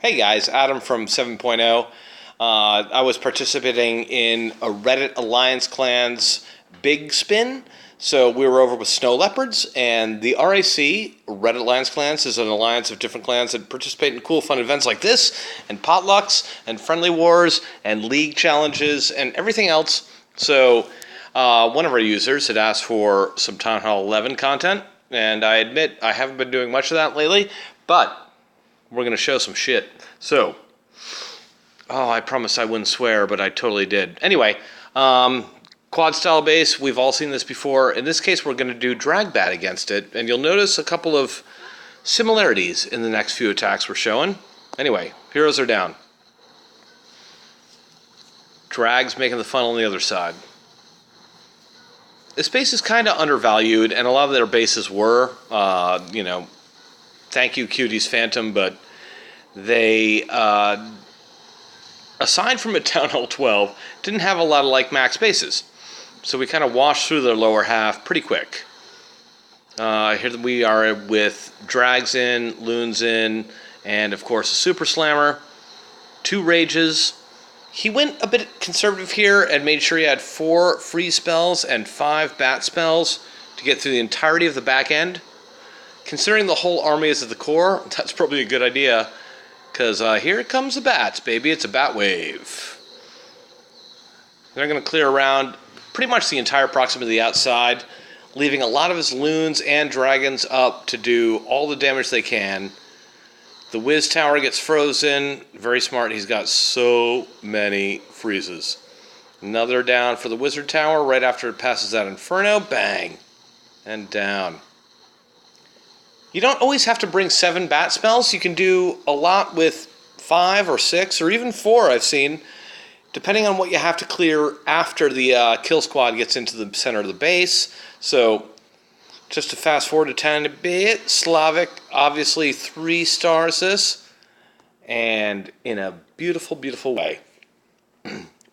Hey guys, Adam from 7.0. I was participating in a Reddit Alliance Clans Big Spin. So we were over with Snow Leopards, and the RAC, Reddit Alliance Clans, is an alliance of different clans that participate in cool fun events like this, and potlucks, and friendly wars, and league challenges, and everything else. So one of our users had asked for some Town Hall 11 content, and I admit I haven't been doing much of that lately, but we're going to show some shit. So, I promised I wouldn't swear, but I totally did. Anyway, quad style base, we've all seen this before. In this case, we're going to do DragBat against it, and you'll notice a couple of similarities in the next few attacks we're showing. Anyway, heroes are down. Drag's making the funnel on the other side. This base is kind of undervalued, and a lot of their bases were, thank you, Cuties Phantom, but they, aside from a Town Hall 12, didn't have a lot of max bases. So we kind of washed through their lower half pretty quick. Here we are with Drags in, Loons in, and of course a Super Slammer, 2 Rages. He went a bit conservative here and made sure he had 4 freeze spells and 5 bat spells to get through the entirety of the back end. Considering the whole army is at the core, that's probably a good idea, because here comes the bats, baby. It's a bat wave. They're going to clear around pretty much the entire proximity of the outside, leaving a lot of his loons and dragons up to do all the damage they can. The Wiz Tower gets frozen. Very smart. He's got so many freezes. Another down for the Wizard Tower right after it passes that Inferno. Bang. And down. You don't always have to bring 7 bat spells. You can do a lot with 5 or 6 or even 4 I've seen, depending on what you have to clear after the kill squad gets into the center of the base. So just to fast forward a tiny bit, Slavic obviously 3 stars this, and in a beautiful, beautiful way.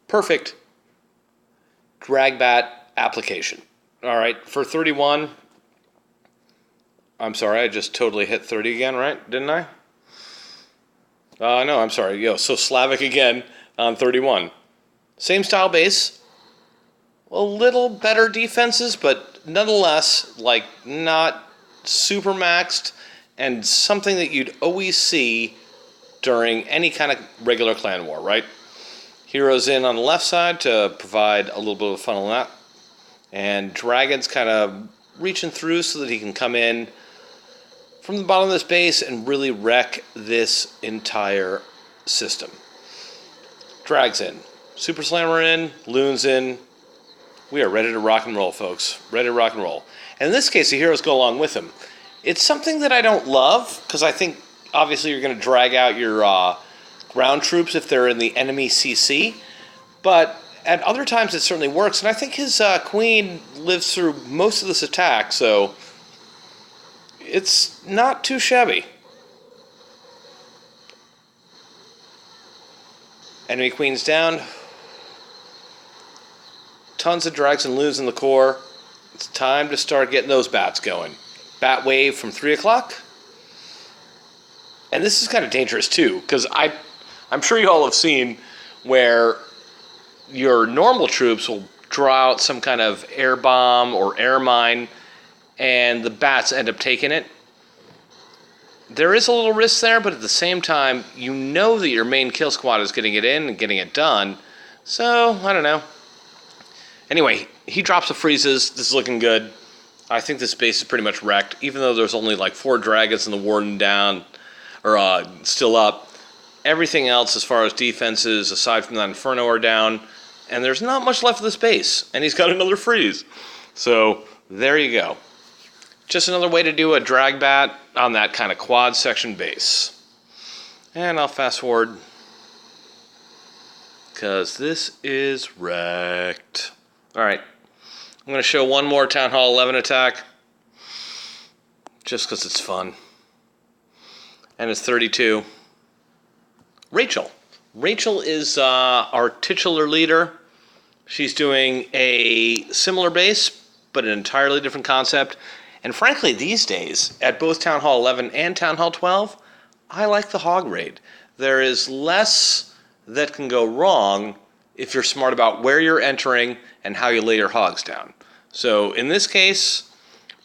Perfect DragBat application. All right, for 31... I'm sorry, I just totally hit 30 again, right? Didn't I? No, I'm sorry. So Slavic again on 31. Same style base. A little better defenses, but nonetheless, not super maxed, and something that you'd always see during any kind of regular clan war, right? Heroes in on the left side to provide a little bit of fun on that. And Dragon's kind of reaching through so that he can come in from the bottom of this base and really wreck this entire system. Drags in. Super Slammer in. Loons in. We are ready to rock and roll, folks. Ready to rock and roll. And in this case, the heroes go along with him. It's something that I don't love, because I think, obviously, you're going to drag out your ground troops if they're in the enemy CC. But at other times, it certainly works. And I think his queen lives through most of this attack, so it's not too shabby. Enemy queen's down. Tons of drags and loons in the core. It's time to start getting those bats going. Bat wave from 3 o'clock. And this is kind of dangerous too, because I'm sure you all have seen where your normal troops will draw out some kind of air bomb or air mine, and the bats end up taking it. There is a little risk there, but at the same time, you know that your main kill squad is getting it in and getting it done. So, I don't know. Anyway, he drops the freezes. This is looking good. I think this base is pretty much wrecked, even though there's only 4 dragons and the warden down, or still up. Everything else, as far as defenses, aside from that Inferno, are down. And there's not much left of this base. And he's got another freeze. So, there you go. Just another way to do a DragBat on that kind of quad section base. And I'll fast forward, because this is wrecked. Alright, I'm going to show one more Town Hall 11 attack, just because it's fun. And it's 32. Rachel. Rachel is our titular leader. She's doing a similar base, but an entirely different concept. And frankly, these days, at both Town Hall 11 and Town Hall 12, I like the hog raid. there is less that can go wrong if you're smart about where you're entering and how you lay your hogs down. So in this case,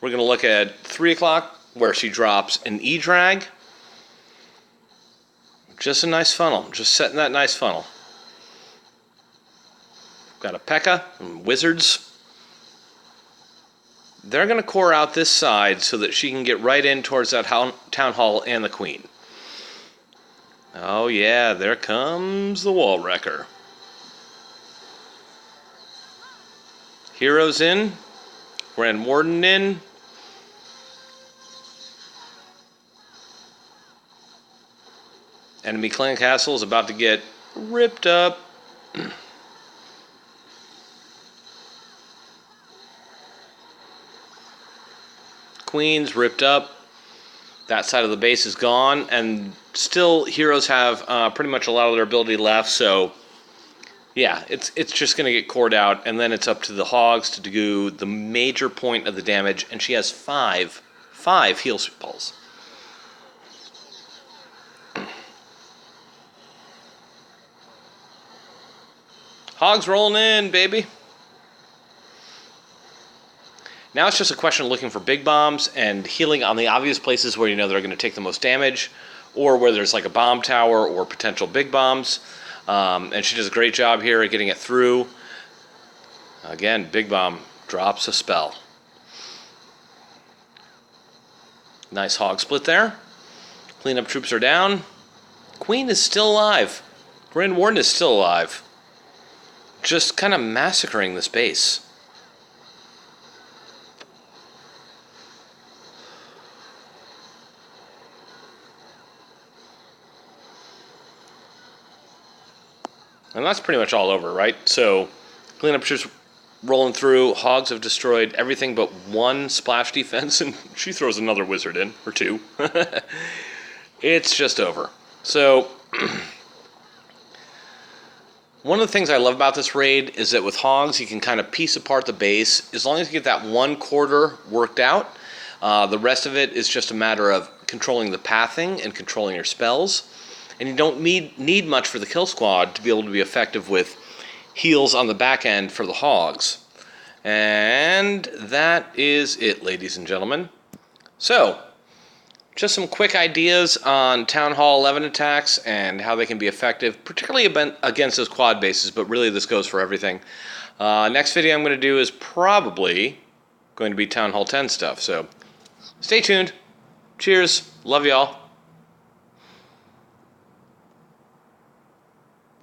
we're going to look at 3 o'clock where she drops an E-drag. Just a nice funnel, just setting that nice funnel. Got a P.E.K.K.A and wizards. They're going to core out this side so that she can get right in towards that town hall and the queen. Oh yeah, there comes the wall wrecker. Heroes in, Grand Warden in. Enemy clan castle is about to get ripped up. Queen's ripped up. That side of the base is gone, and still heroes have pretty much a lot of their ability left, so yeah, it's just going to get cored out, and then it's up to the hogs to do the major point of the damage, and she has five heal spells. Hogs rolling in, baby. Now it's just a question of looking for big bombs and healing on the obvious places where you know they're going to take the most damage, or where there's like a bomb tower or potential big bombs. And she does a great job here at getting it through. Again, big bomb drops a spell. Nice hog split there. Cleanup troops are down. Queen is still alive. Grand Warden is still alive. Just kind of massacring this base. And that's pretty much all over, right? So, cleanup troops rolling through. Hogs have destroyed everything but one splash defense, and she throws another wizard in, or two. It's just over. So, one of the things I love about this raid is that with hogs, you can kind of piece apart the base. As long as you get that one quarter worked out, the rest of it is just a matter of controlling the pathing and controlling your spells. And you don't need much for the kill squad to be able to be effective with heals on the back end for the hogs. And that is it, ladies and gentlemen. So, just some quick ideas on Town Hall 11 attacks and how they can be effective, particularly against those quad bases, but really this goes for everything. Next video I'm going to do is probably going to be Town Hall 10 stuff, so stay tuned. Cheers. Love y'all.